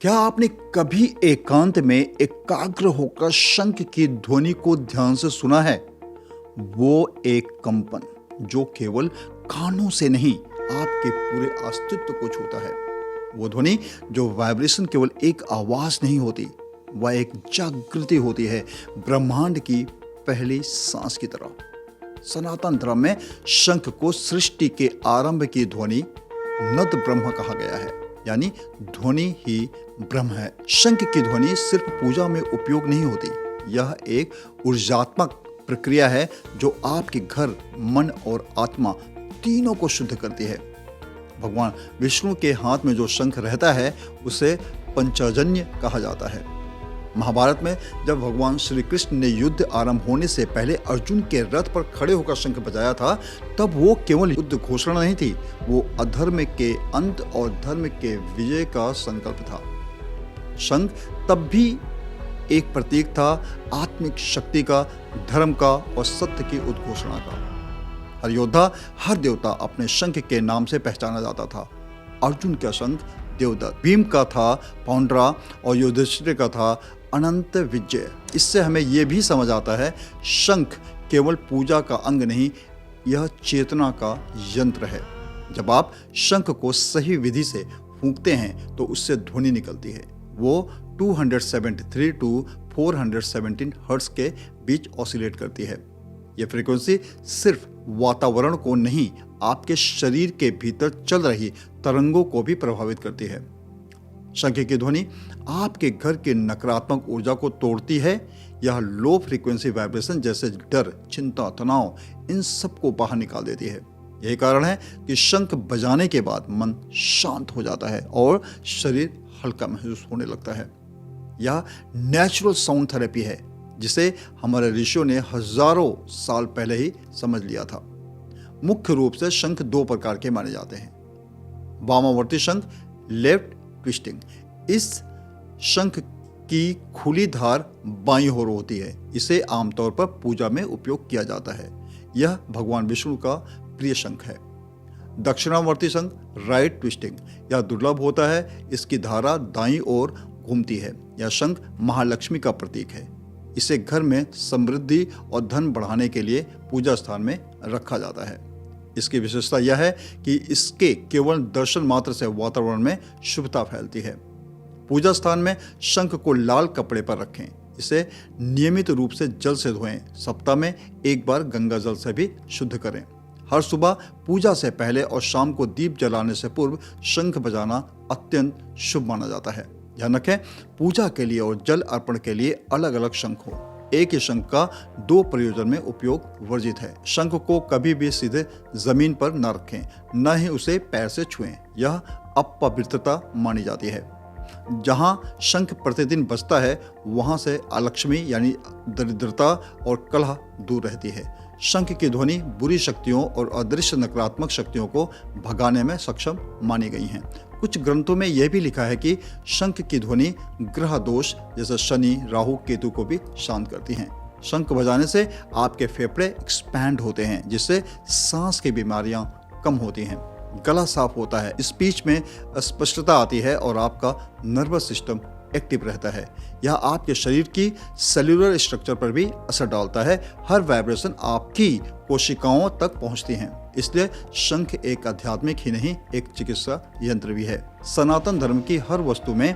क्या आपने कभी एकांत में एकाग्र होकर शंख की ध्वनि को ध्यान से सुना है? वो एक कंपन जो केवल कानों से नहीं आपके पूरे अस्तित्व को छूता है। वो ध्वनि जो वाइब्रेशन केवल एक आवाज नहीं होती, वह एक जागृति होती है, ब्रह्मांड की पहली सांस की तरह। सनातन धर्म में शंख को सृष्टि के आरंभ की ध्वनि नद ब्रह्म कहा गया है, यानी ध्वनि ही ब्रह्म है। शंख की ध्वनि सिर्फ पूजा में उपयोग नहीं होती, यह एक ऊर्जात्मक प्रक्रिया है जो आपके घर, मन और आत्मा तीनों को शुद्ध करती है। भगवान विष्णु के हाथ में जो शंख रहता है उसे पंचजन्य कहा जाता है। महाभारत में जब भगवान श्री कृष्ण ने युद्ध आरंभ होने से पहले अर्जुन के रथ पर खड़े होकर शंख बजाया था, तब वो केवल युद्ध घोषणा नहीं थी, वो अधर्म के अंत और धर्म के विजय का संकल्प था। शंख तब भी एक प्रतीक था आत्मिक शक्ति का, धर्म का और सत्य की उद्घोषणा का। हर योद्धा, हर देवता अपने शंख के नाम से पहचाना जाता था। अर्जुन का शंख देवदत्त, भीम का था पौंड्रा और युधिष्ठिर का था अनंत विजय। इससे हमें यह भी समझ आता है, शंख केवल पूजा का अंग नहीं, यह चेतना का यंत्र है। जब आप शंख को सही विधि से फूंकते हैं तो उससे ध्वनि निकलती है। वो 273 टू 417 हर्ट्ज के बीच ऑसिलेट करती है। यह फ्रीक्वेंसी सिर्फ वातावरण को नहीं, आपके शरीर के भीतर चल रही तरंगों को भी प्रभावित करती है। शंख की ध्वनि आपके घर की नकारात्मक ऊर्जा को तोड़ती है। यह लो फ्रीक्वेंसी वाइब्रेशन जैसे डर, चिंता, तनाव, इन सब को बाहर निकाल देती है। यही कारण है कि शंख बजाने के बाद मन शांत हो जाता है और शरीर हल्का महसूस होने लगता है। यह नेचुरल साउंड थेरेपी है जिसे हमारे ऋषियों ने हजारों साल पहले ही समझ लिया था। मुख्य रूप से शंख दो प्रकार के माने जाते हैं। वामावर्ती शंख, लेफ्ट ट्विस्टिंग। इस शंख की खुली धार बाईं ओर होती है। इसे आमतौर पर पूजा में उपयोग किया जाता है। यह भगवान विष्णु का प्रिय शंख है। दक्षिणावर्ती शंख, राइट ट्विस्टिंग। यह दुर्लभ होता है, इसकी धारा दाईं ओर घूमती है। यह शंख महालक्ष्मी का प्रतीक है। इसे घर में समृद्धि और धन बढ़ाने के लिए पूजा स्थान में रखा जाता है। इसकी विशेषता यह है कि इसके केवल दर्शन मात्र से वातावरण में शुभता फैलती है। पूजा स्थान में शंख को लाल कपड़े पर रखें। इसे नियमित रूप से जल से धोएं। सप्ताह में एक बार गंगा जल से भी शुद्ध करें। हर सुबह पूजा से पहले और शाम को दीप जलाने से पूर्व शंख बजाना अत्यंत शुभ माना जाता है। ध्यान रखें, पूजा के लिए और जल अर्पण के लिए अलग अलग शंख हो। एक ही शंख का दो प्रयोजन में उपयोग वर्जित है। शंख को कभी भी सीधे जमीन पर न रखें, न ही उसे पैर से छुएं। यह अपवित्रता मानी जाती है। जहां शंख प्रतिदिन बजता है वहां से अलक्ष्मी यानी दरिद्रता और कलह दूर रहती है। शंख की ध्वनि बुरी शक्तियों और अदृश्य नकारात्मक शक्तियों को भगाने में सक्षम मानी गई हैं। कुछ ग्रंथों में यह भी लिखा है कि शंख की ध्वनि ग्रह दोष जैसे शनि, राहु, केतु को भी शांत करती हैं। शंख बजाने से आपके फेफड़े एक्सपैंड होते हैं, जिससे सांस की बीमारियां कम होती हैं, गला साफ होता है, स्पीच में स्पष्टता आती है और आपका नर्वस सिस्टम एक्टिव रहता है। यह आपके शरीर की सेल्यूलर स्ट्रक्चर पर भी असर डालता है। हर वाइब्रेशन आपकी कोशिकाओं तक पहुंचती हैं। इसलिए शंख एक आध्यात्मिक ही नहीं, एक चिकित्सा यंत्र भी है। सनातन धर्म की हर वस्तु में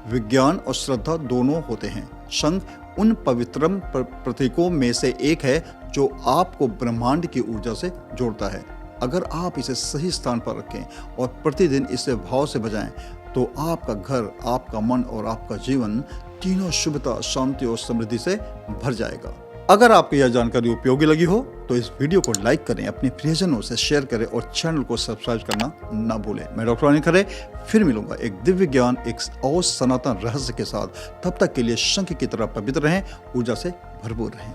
विज्ञान और श्रद्धा दोनों होते हैं। शंख उन पवित्रम प्रतीकों में से एक है जो आपको ब्रह्मांड की ऊर्जा से जोड़ता है। अगर आप इसे सही स्थान पर रखें और प्रतिदिन इसे भाव से बजाएं तो आपका घर, आपका मन और आपका जीवन तीनों शुभता, शांति और समृद्धि से भर जाएगा। अगर आपको यह जानकारी उपयोगी लगी हो तो इस वीडियो को लाइक करें, अपने प्रियजनों से शेयर करें और चैनल को सब्सक्राइब करना ना भूलें। मैं डॉक्टर अनिल खरे फिर मिलूंगा एक दिव्य ज्ञान, एक और सनातन रहस्य के साथ। तब तक के लिए शंख की तरह पवित्र रहें, ऊर्जा से भरपूर रहें।